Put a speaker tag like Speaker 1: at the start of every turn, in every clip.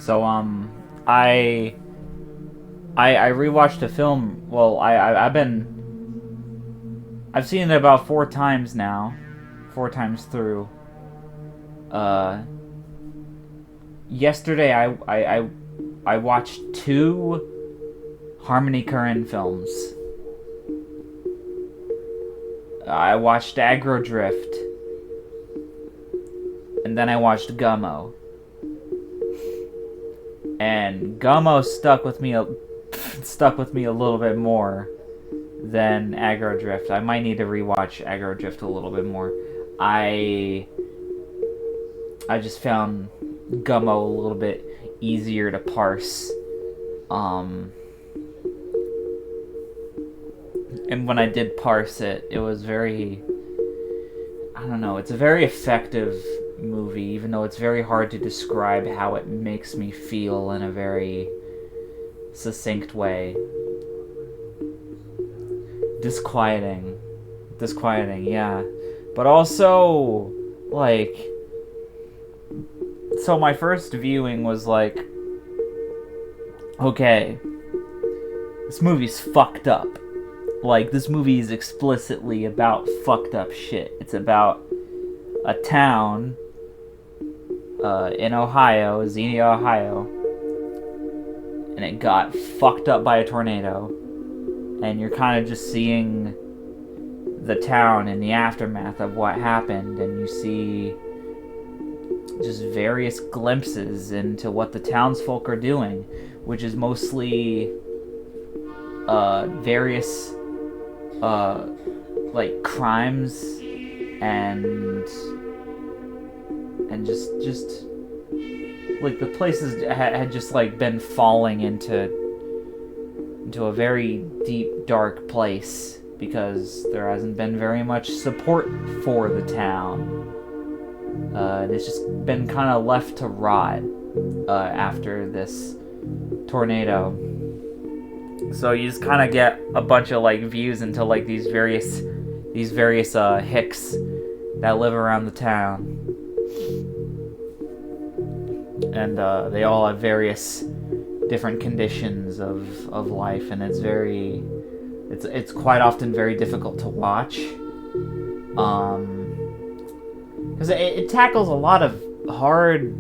Speaker 1: So I rewatched a film. Well, I've seen it about 4 times now, 4 times through. Uh, Yesterday I watched two Harmony Korine films. I watched Aggro Drift, and then I watched Gummo. And Gummo stuck with me a little bit more than Aggro Drift. I might need to rewatch Aggro Drift a little bit more. I just found Gummo a little bit easier to parse. And when I did parse it, it was very, I don't know, it's a very effective movie, even though it's very hard to describe how it makes me feel in a very succinct way. Disquieting, yeah. But also, like, so my first viewing was like, okay, this movie's fucked up. Like, this movie is explicitly about fucked up shit. It's about a town in Ohio, Xenia, Ohio, and it got fucked up by a tornado. And you're kind of just seeing the town in the aftermath of what happened, and you see just various glimpses into what the townsfolk are doing, which is mostly various like crimes and just like the places had just like been falling into a very deep dark place because there hasn't been very much support for the town. And it's just been kind of left to rot after this tornado. So you just kind of get a bunch of like views into like these various hicks that live around the town, and they all have various different conditions of life, and it's quite often very difficult to watch, because it tackles a lot of hard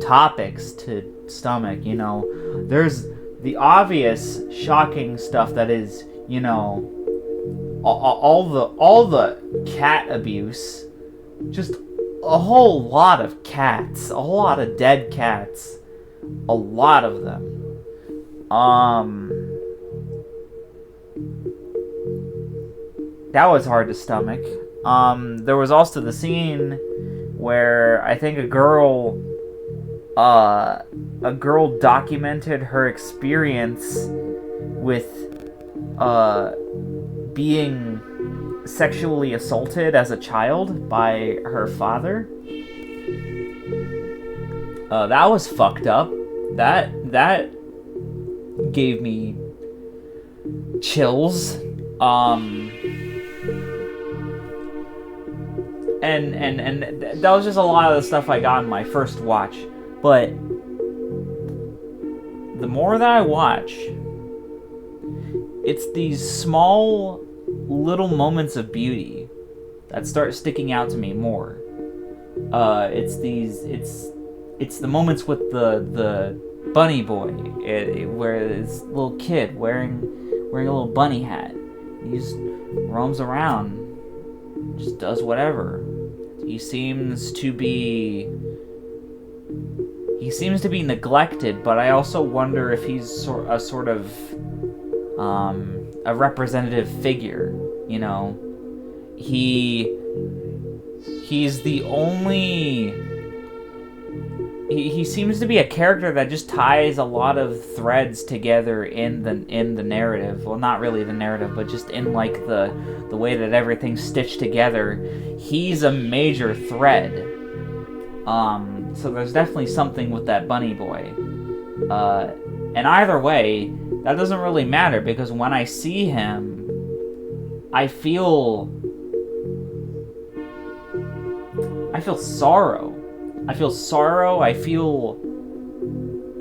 Speaker 1: topics to stomach. You know, there's the obvious shocking stuff that is, you know, all the cat abuse, just a whole lot of cats, a whole lot of dead cats, a lot of them. That was hard to stomach. There was also the scene where I think a girl documented her experience with being sexually assaulted as a child by her father. That was fucked up. That gave me chills. And that was just a lot of the stuff I got in my first watch. But the more that I watch, it's these small little moments of beauty that start sticking out to me more. It's the moments with the bunny boy, where this little kid wearing a little bunny hat. He just roams around, just does whatever. He seems to be neglected, but I also wonder if he's a sort of a representative figure. You know, he's the only. He seems to be a character that just ties a lot of threads together in the narrative. Well, not really the narrative, but just in like the way that everything's stitched together. He's a major thread. So there's definitely something with that bunny boy. And either way, that doesn't really matter, because when I see him, I feel sorrow. I feel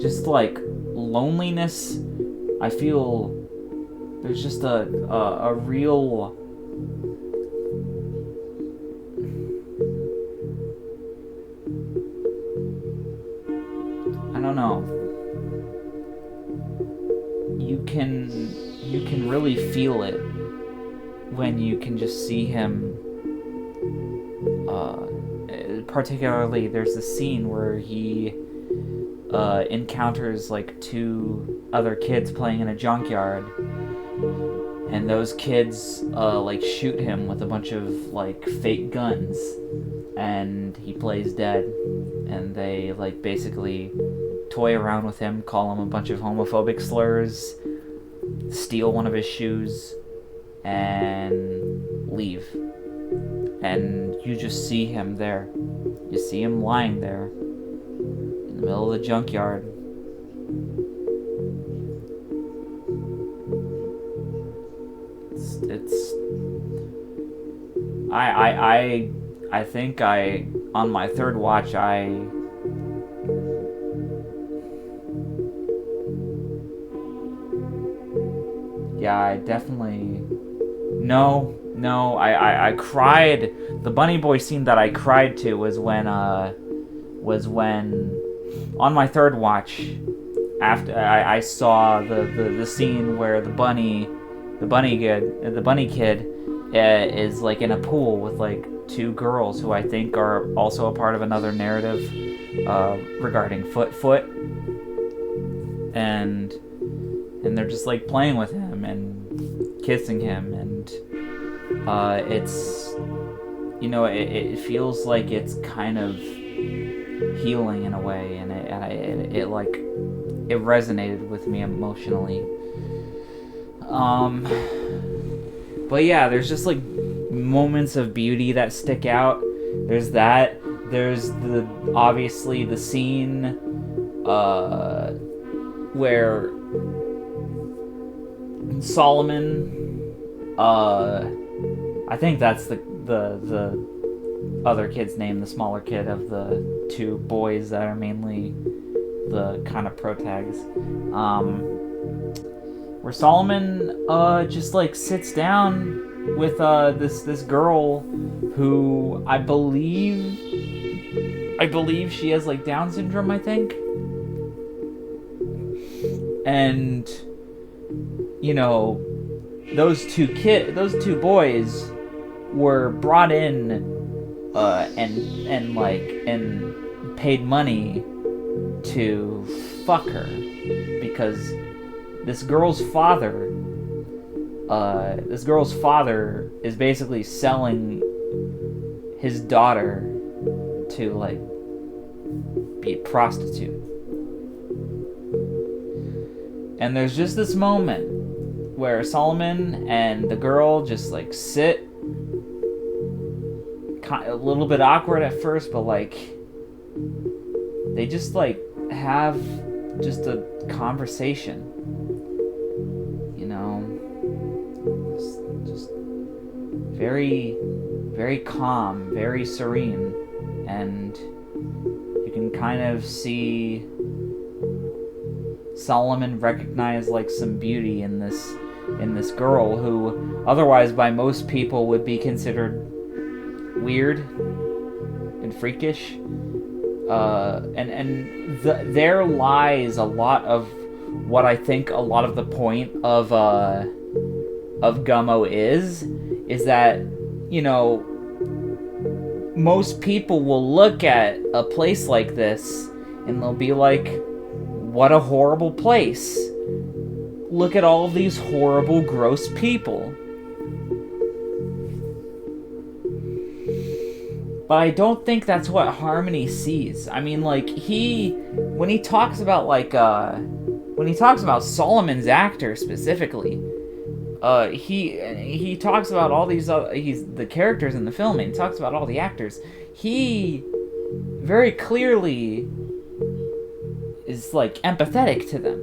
Speaker 1: just like loneliness. I feel there's just a real I don't know. You can really feel it when you can just see him. Particularly, there's a scene where he encounters like 2 other kids playing in a junkyard, and those kids like shoot him with a bunch of like fake guns, and he plays dead, and they like basically toy around with him, call him a bunch of homophobic slurs, steal one of his shoes, and leave. And you just see him there. You see him lying there in the middle of the junkyard. It's I think on my 3rd watch I definitely no, I cried. The Bunny Boy scene that I cried to was when on my 3rd watch, after I saw the scene where the bunny kid is like in a pool with like 2 girls who I think are also a part of another narrative regarding Foot, and they're just like playing with him and kissing him, and it's, you know, it feels like it's kind of healing in a way, and it resonated with me emotionally. But yeah, there's just like moments of beauty that stick out. There's that. There's obviously the scene where Solomon, I think that's the other kid's name, the smaller kid of the 2 boys that are mainly the kind of protags, where Solomon just like sits down with this girl who I believe she has like Down syndrome, I think. And you know, those two boys were brought in and paid money to fuck her, because this girl's father is basically selling his daughter to like be a prostitute. And there's just this moment where Solomon and the girl just like sit, a little bit awkward at first, but like they just like have just a conversation, you know, just very, very calm, very serene, and you can kind of see Solomon recognize like some beauty in this girl who otherwise by most people would be considered weird and freakish, and there lies a lot of what I think a lot of the point of Gummo is that, you know, most people will look at a place like this and they'll be like, what a horrible place. Look at all of these horrible, gross people. But I don't think that's what Harmony sees. I mean, like, when he talks about Solomon's actor specifically, he talks about all these the characters in the film, and he talks about all the actors. He very clearly is like empathetic to them.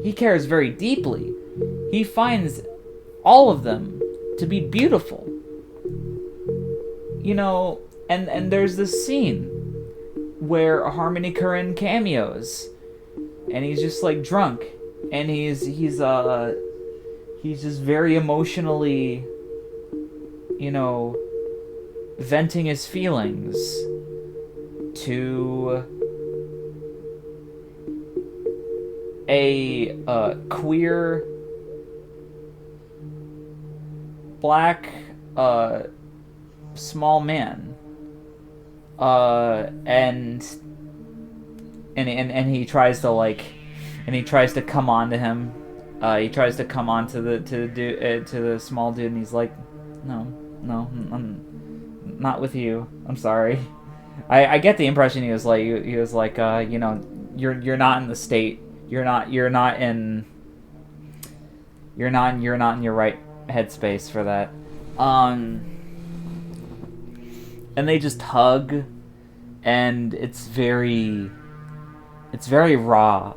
Speaker 1: He cares very deeply. He finds all of them to be beautiful. You know, and there's this scene where Harmony Korine cameos, and he's just like drunk, and he's just very emotionally, venting his feelings to a queer black small man, and he tries to come on to him. He tries to come on to the small dude, and he's like, no, I'm not with you. I'm sorry. I get the impression he was like you're not in the state. You're not in your right headspace for that. And they just hug, and it's very raw.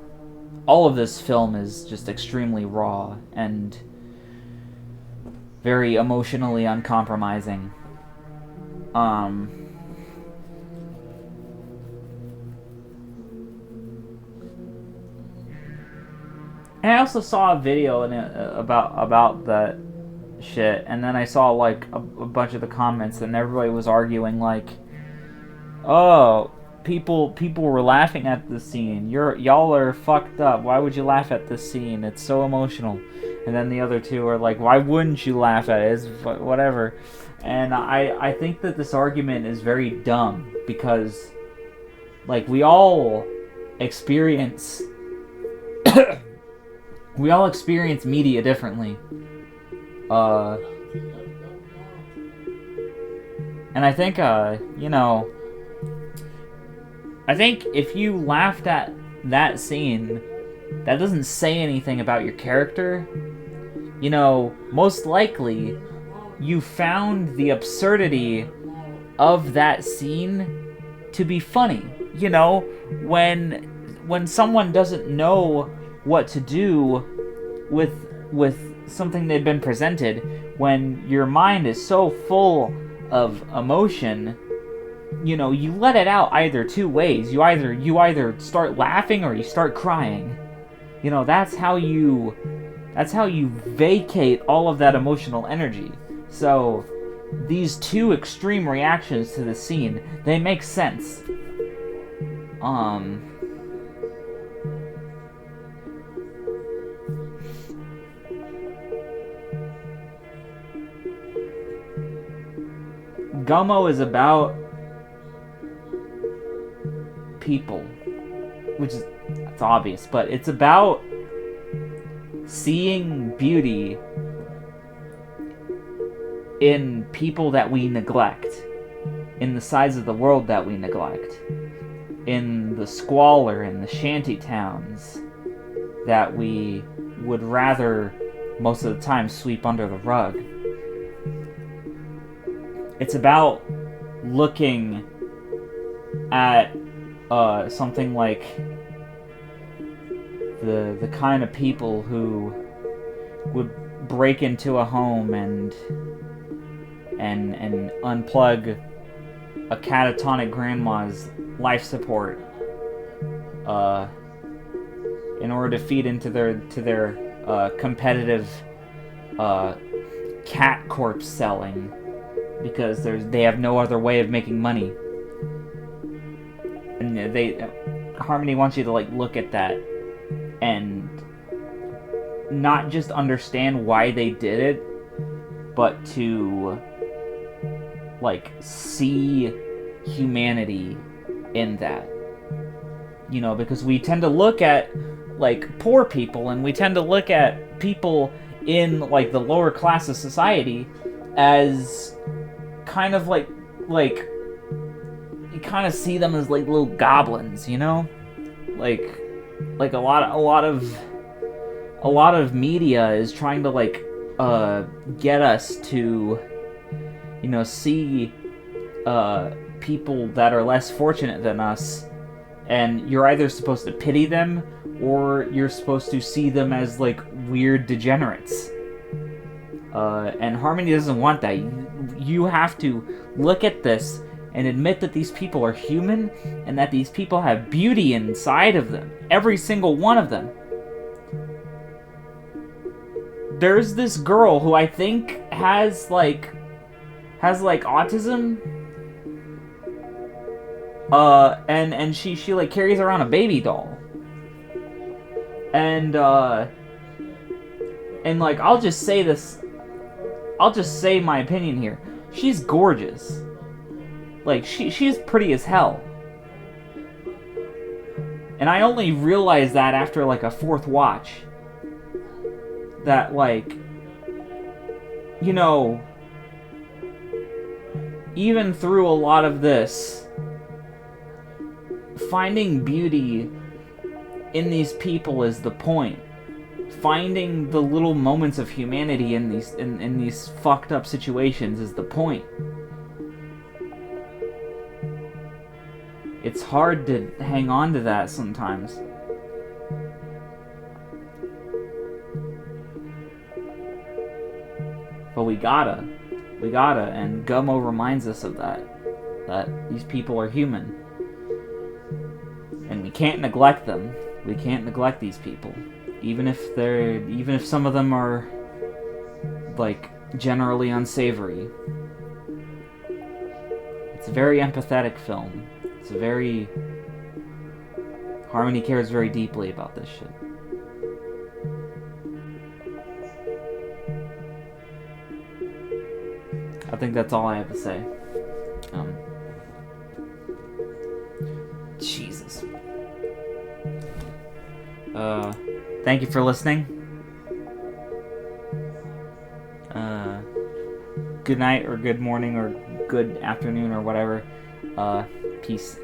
Speaker 1: All of this film is just extremely raw and very emotionally uncompromising. And I also saw a video about that shit, and then I saw like a bunch of the comments, and everybody was arguing like, oh, people were laughing at this scene. Y'all are fucked up. Why would you laugh at this scene? It's so emotional. And then the other two are like, why wouldn't you laugh at it? It's whatever. And I think that this argument is very dumb, because like we all experience media differently. And I think I think if you laughed at that scene, that doesn't say anything about your character. Most likely you found the absurdity of that scene to be funny. When someone doesn't know what to do with something they've been presented, when your mind is so full of emotion, you let it out either two ways. You either start laughing or you start crying. That's how you vacate all of that emotional energy. So these two extreme reactions to the scene, they make sense. Gummo is about people, which is, it's obvious, but it's about seeing beauty in people that we neglect, in the sides of the world that we neglect, in the squalor, in the shanty towns that we would rather most of the time sweep under the rug. It's about looking at something like the kind of people who would break into a home and unplug a catatonic grandma's life support in order to feed into their competitive cat corpse selling, because they have no other way of making money. And Harmony wants you to look at that and not just understand why they did it, but to see humanity in that. Because we tend to look at poor people, and we tend to look at people in the lower class of society as kind of you kind of see them as little goblins, like a lot of media is trying to get us to see people that are less fortunate than us, and you're either supposed to pity them or you're supposed to see them as weird degenerates. And Harmony doesn't want that. You have to look at this and admit that these people are human and that these people have beauty inside of them. Every single one of them. There's this girl who I think has autism. And she like carries around a baby doll. And like, I'll just say my opinion here. She's gorgeous. Like, she's pretty as hell. And I only realized that after like a fourth watch. That, like, you know, even through a lot of this, finding beauty in these people is the point. Finding the little moments of humanity in these fucked up situations is the point. It's hard to hang on to that sometimes. But we gotta, and Gummo reminds us of that these people are human. And we can't neglect them. We can't neglect these people. Even if some of them are, like, generally unsavory. It's a very empathetic film. It's a very... Harmony cares very deeply about this shit. I think that's all I have to say. Jesus. Thank you for listening. Good night, or good morning, or good afternoon, or whatever. Peace.